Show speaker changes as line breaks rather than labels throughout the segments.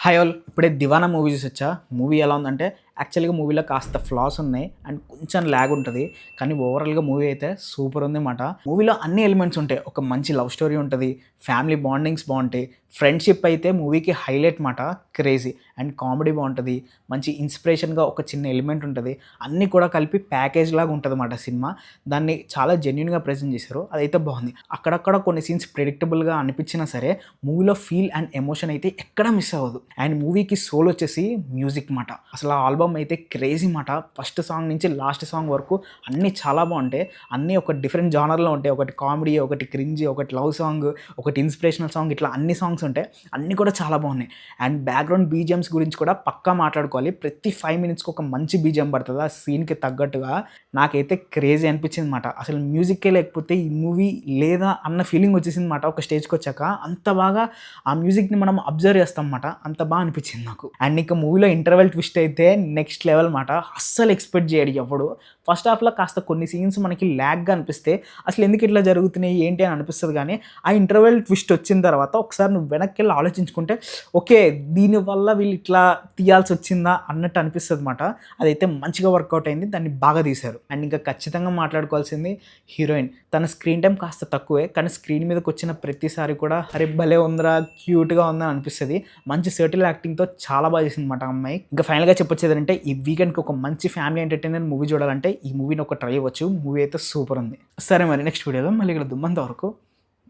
Hi all ఇప్పుడే 'దివానా' movie చూసొచ్చా. Movie ఎలా ఉందంటే యాక్చువల్‌గా మూవీలో కాస్త ఫ్లాస్ ఉన్నాయి అండ్ కొంచెం ల్యాగ్ ఉంటది. కానీ ఓవరాల్‌గా మూవీ అయితే సూపర్ ఉందన్నమాట. మూవీలో అన్ని ఎలిమెంట్స్ ఉంటాయి. ఒక మంచి లవ్ స్టోరీ ఉంటది. ఫ్యామిలీ బాండింగ్స్ బావుంటాయి. ఫ్రెండ్‌షిప్ అయితే మూవీకి హైలైట్ మాట. క్రేజీ అండ్ కామెడీ బావుంటది. మంచి ఇన్స్పిరేషన్‌గా ఒక చిన్న ఎలిమెంట్ ఉంటది. అన్నీ కూడా కలిపి ప్యాకేజ్ లాగా ఉంటదన్నమాట సినిమా. దాన్ని చాలా జెన్యూన్‌గా ప్రెజెంట్ చేశారు. అదైతే బాగుంది. అక్కడక్కడ కొన్ని సీన్స్ ప్రెడిక్టబుల్‌గా అనిపించినా సరే మూవీలో ఫీల్ అండ్ ఎమోషన్ అయితే ఎక్కడా మిస్ అవ్వదు. అండ్ మూవీకి సోల్ వచ్చేసి మ్యూజిక్ మాట. అసలు ఆ ఆల్బమ్ అయితే క్రేజీ మాట. ఫస్ట్ సాంగ్ నుంచి లాస్ట్ సాంగ్ వరకు అన్నీ చాలా బాగుంటాయి. అన్నీ ఒక డిఫరెంట్ జానర్‌లో ఉంటాయి. ఒకటి కామెడీ, ఒకటి క్రింజ్, ఒకటి లవ్ సాంగ్, ఒకటి ఇన్స్పిరేషనల్ సాంగ్, ఇట్లా అన్ని సాంగ్స్ ఉంటాయి. అన్నీ కూడా చాలా బాగున్నాయి. అండ్ బ్యాక్‌గ్రౌండ్ బీజీఎమ్స్ గురించి కూడా పక్కా మాట్లాడుకోవాలి. ప్రతి 5 మినిట్స్‌కి ఒక మంచి బీజీఎం పడతది. ఆ సీన్‌కి తగ్గట్టుగా నాకైతే క్రేజీ అనిపించింది మాట. అసలు మ్యూజిక్కే లేకపోతే ఈ మూవీ లేదా అన్న ఫీలింగ్ వచ్చేసింది మాట ఒక స్టేజ్‌కొచ్చాక. అంత బాగా ఆ మ్యూజిక్‌ని మనం అబ్జర్వ్ చేస్తాం మాట. అంత బాగా అనిపించింది నాకు. అండ్ ఇక మూవీలో ఇంటర్వెల్ ట్విస్ట్ అయితే నెక్స్ట్ లెవెల్ మాట. అస్సలు ఎక్స్‌పెక్ట్ చేయడు ఎవ్వడు. ఫస్ట్ హాఫ్‌లో కాస్త కొన్ని సీన్స్ మనకి ల్యాగ్‌గా అనిపిస్తే అసలు ఎందుకు ఇట్లా జరుగుతున్నాయి ఏంటి అని అనిపిస్తది గానీ, ఆ ఇంటర్వెల్ ట్విస్ట్ వచ్చిన తర్వాత ఒకసారి నువ్వు వెనక్కెళ్ళి ఆలోచించుకుంటే ఓకే. దీనివల్ల వీళ్ళు ఇట్లా తీయాల్సొచ్చిందా అన్నట్టు అనిపిస్తది మాట. అదైతే మంచిగా వర్కౌట్ అయింది. దాన్ని బాగా తీశారు. అండ్ ఇంకా ఖచ్చితంగా మాట్లాడుకోవాల్సింది హీరోయిన్. తన స్క్రీన్ టైమ్ కాస్త తక్కువే. కానీ స్క్రీన్ మీదకొచ్చిన ప్రతిసారి కూడా అరే భలే ఉందిరా! క్యూట్‌గా ఉందని అనిపిస్తది. మంచి సర్టిల్ యాక్టింగ్‌తో చాలా బాగా చేసిందన్నమాట ఆ అమ్మాయి. ఇంకా ఫైనల్‌గా చెప్పొచ్చేదేంటంటే ఈ వీకెండ్‌కి ఒక మంచి ఫ్యామిలీ ఎంటర్‌టైనర్ మూవీ చూడాలంటే ఈ మూవీని ఒక ట్రై ఇవ్వచ్చు. మూవీ అయితే సూపర్ ఉంది. సరే మరి నెక్స్ట్ వీడియోలో మళ్ళీ కలుద్దాం. అంతవరకు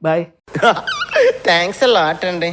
బాయ్.
థ్యాంక్స్ అ లాట్ అండి.